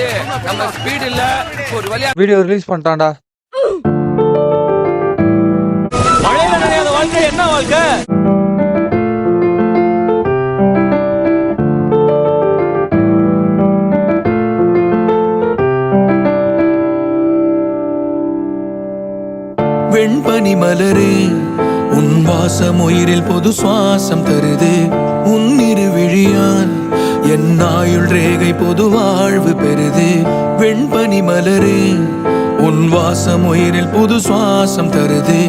மாதிரி நம்ம ஸ்பீட் இல்ல ஒரு வழியா வீடியோ ரிலீஸ் பண்ணிட்டான்டா. மழையில நினையாத வாழ்க்கை என்ன வாழ்க்கை? வெண்பனி மலரே உன் வாசம் உயிரில் பொது சுவாசம் தருது. உன்னிரு விழியால் என் ஆயுள் ரேகை பொது வாழ்வு பெறுது. வெண்பனி மலரே உன் வாசம் உயிரில் புது சுவாசம் தருது.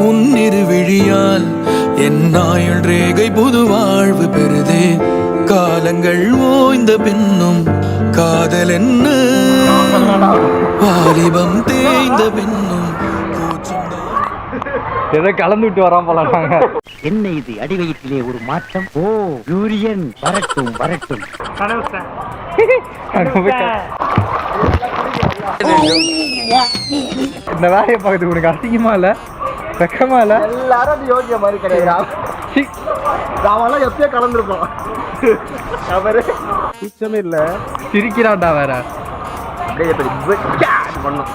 உன்னிரு விழியால் என் ஆயுள் ரேகை புது வாழ்வு பெறுது. காலங்கள் ஓய்ந்த பின்னும் காதல் என்ன, வாலிபம் தேய்ந்த பின்னும் ஏதோ கலந்து விட்டு வராம போலாங்க. என்ன இது அடிவயிற்றிலே ஒரு மாற்றம்? ஓ யூரியன் வரட்டும் வரட்டும். இந்த வேலையை பார்க்கறதுக்கு உனக்கு அசிங்கமா இல்ல, வெக்கமா இல்ல? எல்லாரும் யோகிய மாதிரி கிடையாது. அவெல்லாம் எப்பயோ கலந்துருப்போம். அவரு கூச்சமே இல்ல, சிரிக்கிறான்டா வேற. அப்படியே பண்ணும்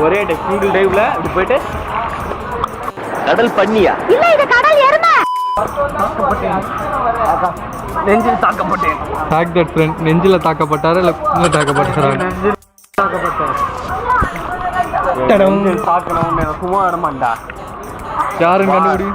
ஒரே சிங்கிள் டைவ்ல இப்படி போயிட்டு கடல் பண்ணியா இல்ல இது கடல் எருமை. நெஞ்சில் தாக்கப்பட்டேன். Talk that friend. நெஞ்சில தாக்கப்பட்டாரா இல்ல குள்ள தாக்கப்பட்டாரா? தாக்கணும் சும்மா இடமாண்டா. யாரும் கண்டுபிடி.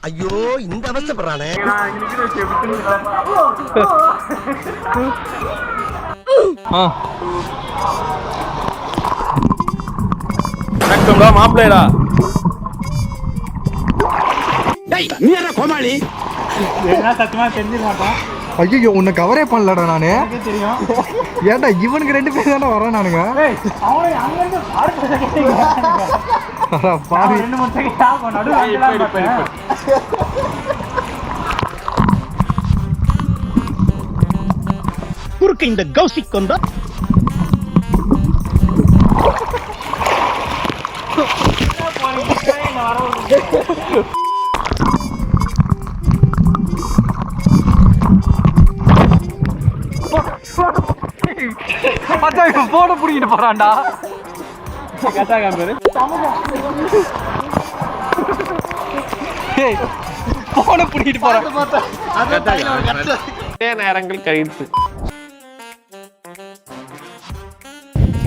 ஐயோ இந்த அவஸ்தைப்படுறானே. மாப்பிள்ளைடா கோமாளி ஐயோ உன்னை கவரே பண்ணலடா நானு. ஏன்டா இவனுக்கு 2 பேர் தானே வரான் நானுங்க. பாவி குறுக்க இந்த கௌசிக் கொண்டா போன புடிக்கிட்டு போறான்டா. போன புடிக்கிட்டு போறான். நேரங்கள் கழித்து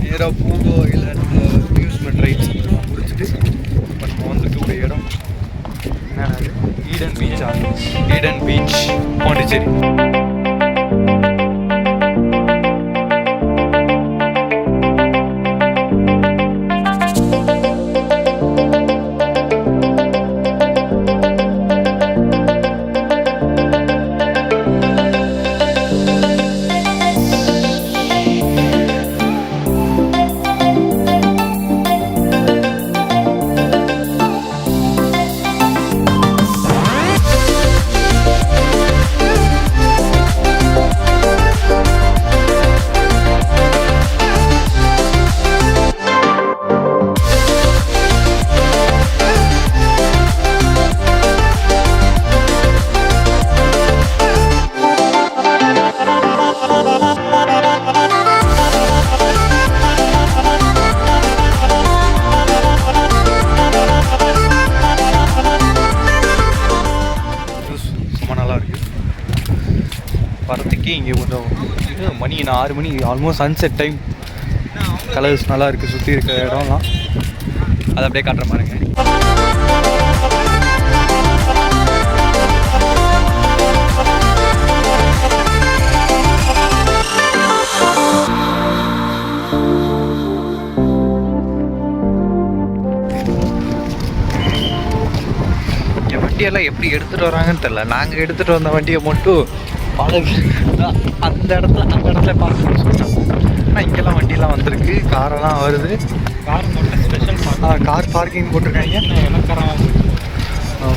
நேரா பூங்கோ இல்லை அம்யூஸ்மெண்ட் ரைட்ஸ் முடிச்சுட்டு நம்ம வந்துட்டு இடம் ஈடன் பீச்சா? Eden beach Pondicherry. வரத்துக்கே இங்கே கொஞ்சம் மணி 6 மணி ஆல்மோஸ்ட் சன்செட் டைம். கலர்ஸ் நல்லா இருக்குது சுற்றி இருக்க இடம்லாம். அதை அப்படியே காட்டுற பாருங்க. என் வண்டியெல்லாம் எப்படி எடுத்துகிட்டு வராங்கன்னு தெரில. நாங்கள் எடுத்துகிட்டு வந்த வண்டியை மட்டும் அந்த இடத்துல பார்க்கணும்னு சொல்லிட்டாங்க. ஆனால் இங்கெல்லாம் வண்டியெல்லாம் வந்திருக்கு, காரெல்லாம் வருது. கார் பார்க்கிங் போட்டிருக்காங்க.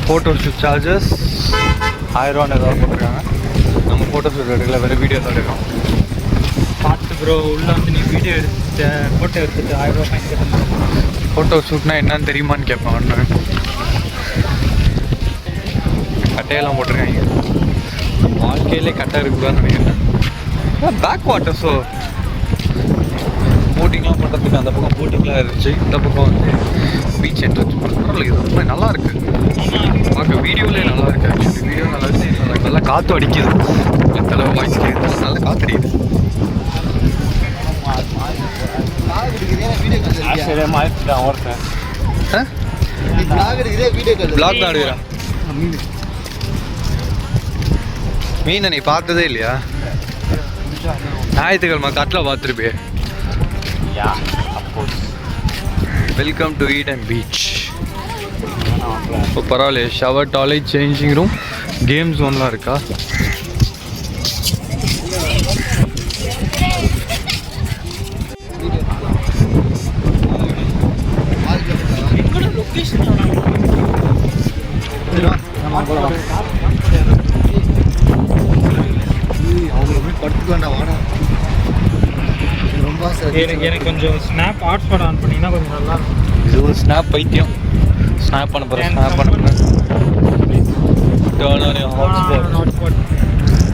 ஃபோட்டோ ஷூட் சார்ஜஸ் 1000 ரூபான்னு ஏதாவது போட்டிருக்காங்க. நம்ம ஃபோட்டோ ஷூட் எடுக்கல, வேறு வீடியோ தான் எடுக்கிறோம். பார்த்து எடுத்து ப்ரோ உள்ள வந்து நீ வீடியோ எடுத்துட்ட ஃபோட்டோ எடுத்துட்டு 1000 ரூபாய் ஃபைன் கட்டணும். ஃபோட்டோ ஷூட்னா என்னன்னு தெரியுமான்னு கேட்பேன் ஒன்று. கட்டையெல்லாம் போட்டிருக்காங்க. வாழ்க்கையிலே கட்டை இருக்குதான்னு நினைக்கிறேன். பேக் வாட்டர் ஸோ போட்டிங்லாம் பண்ணுறதுக்கு அந்த பக்கம் போட்டிங்லாம் இருந்துச்சு. இந்த பக்கம் வந்து பீச் என்ட்ரன்ஸ் பண்ணுறதுல இது ரொம்ப நல்லா இருக்குது. பார்க்க வீடியோவிலே நல்லா இருக்குது. ஆக்சுவலி வீடியோ நல்லா இருக்குது. நல்லா காற்று அடிக்குது. எத்தனை வாய்ஸ் கேட்குது. நல்லா காற்று அடிக்குது. பிளாக் தான் எடுக்கிறா. மீனை நீ பார்த்ததே இல்லையா? ஞாயிற்றுக்கிழமை காட்டில் பார்த்துருப்பே. Welcome to Eden beach. இப்போ பரவாயில்லையே. Shower, toilet, changing room, game ஜோன்லாம் இருக்கா? எனக்கு கொஞ்சம் ஸ்னாப் ஹாட்ஸ்பாட் ஆன் பண்ணிங்கன்னா கொஞ்சம் நல்லா இருக்கும். இது ஒரு ஸ்னாப் பைத்தியம். ஸ்னாப் பண்ண போகிறேன். ஸ்னாப் பண்ண போகிறேன். Turn on your hotspot.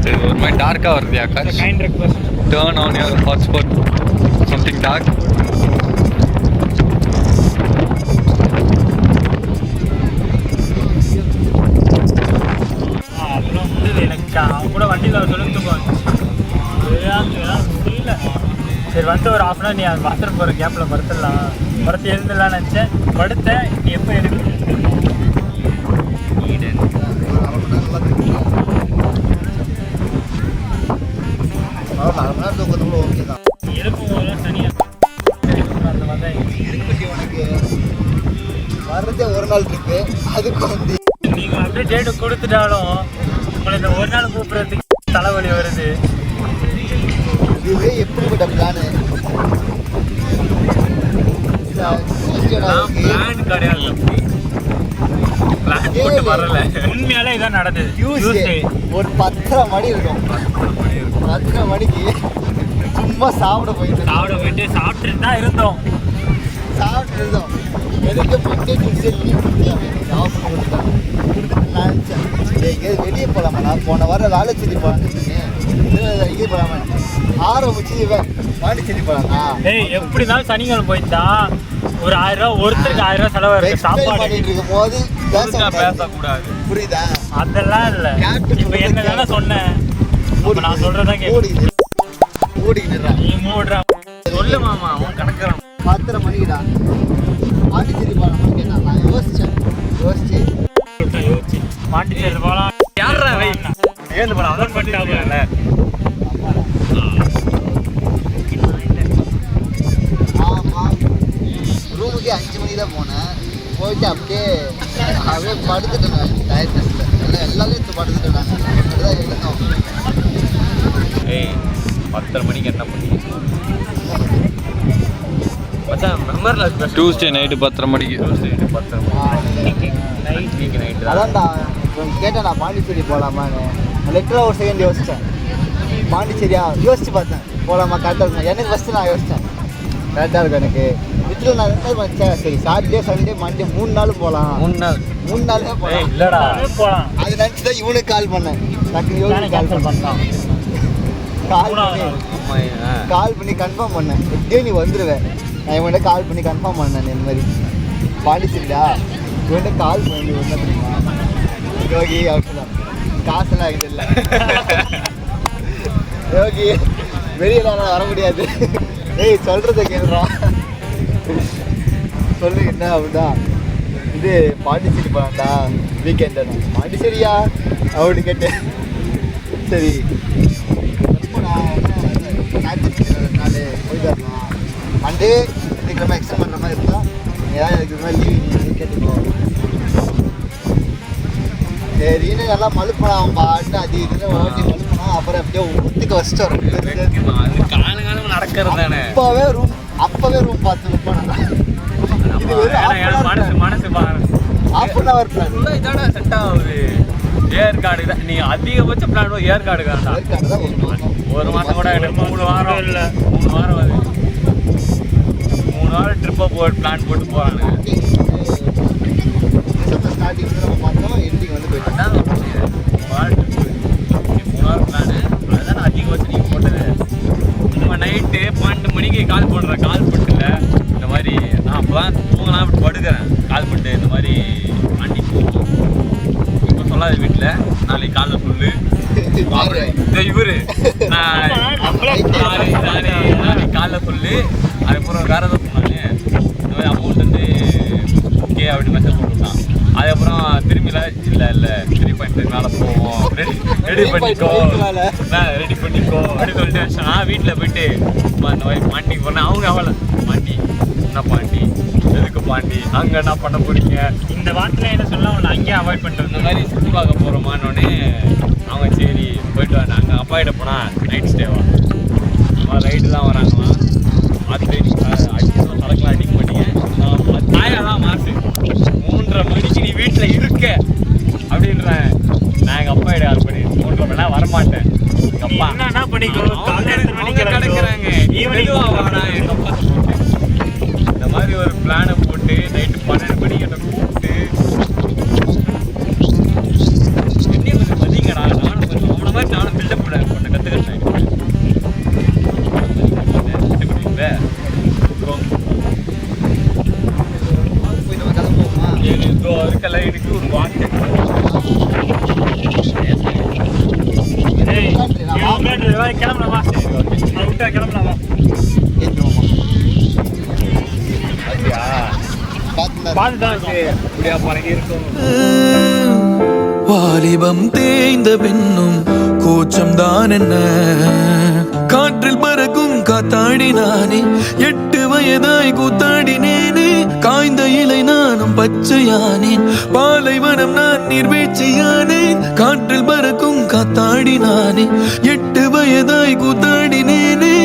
இது ஒரு மாதிரி டார்க்காக வருது Aakash. Kind request. Turn on your hotspot. Something dark. அப்புறம் வந்து எனக்கு அவங்க கூட வண்டியில் சொல்லிட்டு முடியல. சரி வந்து ஒரு ஹாஃப் அன் ஹவர் நீ அது பாத்ரூம் போகிற கேப்பில் படுத்து எழுந்துடலான்னு நினச்சேன். படுத்தேன். நீ எப்போ எடுக்க இருக்கும் போது தனியாக அந்த மாதிரி வர்றதே ஒரு நாள் இருக்கு. அதுக்கு வந்து நீங்கள் அப்படியே டேட்டு கொடுத்துட்டாலும் உங்களை இந்த ஒரு நாள் கூப்பிட்றதுக்கு தலைவலி வருது. இதுவே எப்படிப்பட்ட பிளானு? பிளான் கிடையாது. பிளான் போட்டு வரல. உண்மையாலே இதான் நடந்தது. டியூஸ்டே ஒரு 10:30 மணி இருக்கும். 10:30 மணிக்கு சும்மா சாப்பிட போயிட்டு சாப்பிட்டுட்டு தான் இருந்தோம். எனக்கு மண்டே டியூஸ்டே லீவ் ஆஃப் கொடுத்துட்டாங்க. நான் எங்கேயாவது வெளியே போகலாமா? நான் போன வாரம் வேலைச்சேரி போகலான்னு சொன்னேன். இது போகலாமா? ஆரம்பிச்சு பாண்டிச்சேரி போகலாமா? எப்படி இருந்தாலும் சனிக்கிழமை போயிட்டா ஒரு 1000 ரூபா ஒருத்தருக்கு 1000 ரூபா செலவு இருக்கு. சாப்பாடு பண்ணிட்டு இருக்கும் போது பேசக்கூடாது. புரியுதா? அதெல்லாம் இல்லை. இப்போ என்ன தானே சொன்னேன். நான் சொல்றதான் கேட்க ஓடிக்கிட்டு நீ மூடுறா. சொல்லு மாமா. அவன் கணக்குறான். 10:30 மணிக்குடா பாண்டிச்சேரி போகலாமா கேட்டான். நான் யோசிச்சு பாண்டிச்சேரி போகலாம். யாரா வை ஏந்து போலாம். அதான் பண்ணிட்டாங்கல்ல. ஆமாம், ரூமுக்கே 5 மணிக்கு தான் போனேன். போயிட்டு அப்படியே படுத்துட்டேன். டயர்ட்னஸில் எல்லாரும் படுத்துட்டேன். நாங்கள் தான் எழுந்தோம். 10:30 மணிக்கு என்ன பண்ணி மெம்பரில் டியூஸ்டே நைட்டு 10:30 மணிக்கு. அதான்டா கேட்டேன் நான் பாண்டிச்சேரி போகலாமான்னு. லெட்டராக ஒரு செகண்ட் யோசித்தேன். பாண்டிச்சேரியா யோசிச்சு பார்த்தேன். போகலாமா கரெக்டாக இருக்கும். எனக்கு ஃபஸ்ட்டு நான் யோசித்தேன் கரெக்டாக இருக்கும் எனக்கு. வீட்டில் நான் 2 நாள் வச்சேன். சரி சாட்டர்டே சண்டே மண்டே 3 நாளும் போகலாம். 3 நாளே போகலாம். இல்லைடா போகலாம். அது நினச்சி தான் இவனுக்கு கால் பண்ணேன். டக்குனு யோசிச்சு கால் பண்ணி கன்ஃபார்ம் பண்ணேன். எப்படியோ நீ வந்துடுவேன். நான் இவன்கிட்ட கால் பண்ணி கன்ஃபார்ம் பண்ணேன். இந்த மாதிரி பாண்டிச்சேரியா இவன்கிட்ட கால் பண்ணி என்ன தெரியுமா யோகி அப்படின்னு காசெல்லாம் இது இல்லை யோகி வெளியெல்லாம் வர முடியாது. ஏய் சொல்கிறத கேட்குறான். சொல்லு என்ன அப்படின்னா இது பாண்டிச்சேரி போகலாம்டா வீக்கெண்டு. பாண்டிச்சேரியா அப்படின்னு கேட்டேன். சரி நாள் போய் தரலாம். மண்டே சீக்கிரமாக எக்ஸ்டெண்ட் பண்ணுற மாதிரி இருந்தால் ஏதாவது இதுக்கு மாதிரி லீவ் கேட்டுக்கோ. சரின்னு நல்லா மழுப்பலாம். பாட்டு அது இதுன்னு ஓட்டி மழுப்பலாம். அப்புறம் எப்படியோ ஊற்றுக்கு வச்சுட்டு வரும். காலம் நடக்கிறது தானே. அப்பவே ரூம் பார்த்து போனேன். இது மனசு half an hour plan. இதோட செட் ஆகுது. ஏற்காடு தான் நீ அதிகபட்ச பிளான். ஏற்காடு தான் தான் ஒரு மாசம் கூட இல்லை, 3 வாரம் இல்லை, 3 வாரம் அது 3 வாரம் ட்ரிப்பை பிளான் போட்டு போறாங்க. ஸ்டார்டிங் நம்ம பார்த்தோம், எண்டிங் வந்து போயிட்டோம். அதான் 3 வாரம் ட்ரிப்பு, 3 வாரம் பிளானு. அதுதான் அதிகபட்சம் நீங்கள் போட்டது. நம்ம நைட்டு 12 மணிக்கு கால் பண்ணுறேன். கால் பண்ணிட்டுல இந்த மாதிரி நான் அப்போ தான் தூங்கலாம் அப்படி படுக்கிறேன். கால் பண்ணிட்டு இந்த மாதிரி ஆண்டி இப்போ சொல்லாத வீட்டில் நாளைக்கு காலைல சொல்லு இவரு நாளைக்கு காலைல சொல்லு. அதுக்கப்புறம் வேற எதாவது சொன்னாங்க, இந்த மாதிரி அமௌண்ட் வந்து ஓகே அப்படி மெசேஜ் போட்டுவிட்டான். அதுக்கப்புறம் திரும்பி இல்லை 3.5 மேலே போவோம், ரெடி பண்ணிக்கோ அப்படின்னு சொல்லிட்டு வச்சா. வீட்டில் போயிட்டு இந்த மாதிரி பாண்டிக்கு போனேன். அவங்க அவளை பாண்டி என்ன பாண்டி எதுக்கு பாண்டி அங்கே என்ன பண்ண போறீங்க, இந்த வார்த்தையில என்ன சொல்ல அவனை அங்கேயே அவாய்ட் பண்ணிட்டு இந்த மாதிரி சுற்றி பார்க்க போகிறோமான்னொடனே அவங்க சரி போயிட்டு வாங்க. அங்கே அப்பா கிட்ட போனால் நைட் ஸ்டேவா ரைட்டுலாம் வராங்களாம். பார்த்து அடிக்கலாம் சரக்குலாம் அடிக்க மாட்டீங்க, தாயெல்லாம் மாட்டு 3:30 மணிக்கு நீ வீட்டில் இருக்க அப்படின்றேன். நான் எங்கள் அப்பா கிட்ட கால் பண்ணி 3:30 மணிலாம் வரமாட்டேன். எங்கள் அப்பா என்ன பண்ணிக்கோ, அவங்க கிடக்குறாங்க ஈவினிங் வாடா எங்கள் அப்பா போட்டு இந்த மாதிரி ஒரு பிளானை போட்டு நைட்டு 12 மணிக்கு என்னை கூப்பிட்டு என்ன கொஞ்சம் மதிங்கடா. நானும் கொஞ்சம் அவனை மாதிரி நானும் பில்டப் பண்ண கற்றுக்கிட்டேன். போய் நம்ம கிளம்புவோமா? இருக்க லைனுக்கு ஒரு வாக்கு கிளம்பலாமா? விட்டா கிளம்பலாமா? ஏற்றுவோமா? அப்படியா பார்த்துதான் இருக்கு. அப்படியா பழகி இருக்கும். வாலிபம் தேய்ந்த பின்னும் கூச்சம் தான் என்ன, காற்றில் பறக்கும் காத்தாடி நானே 8 வயதாய் கூத்தாடினேனே, காய்ந்த இலை நானும் பச்சையானேன், பாலைவனம் நான் நீர்வீழ்ச்சியானேன், காற்றில் பறக்கும் காத்தாடி நானே 8 வயதாய் கூத்தாடினேனே.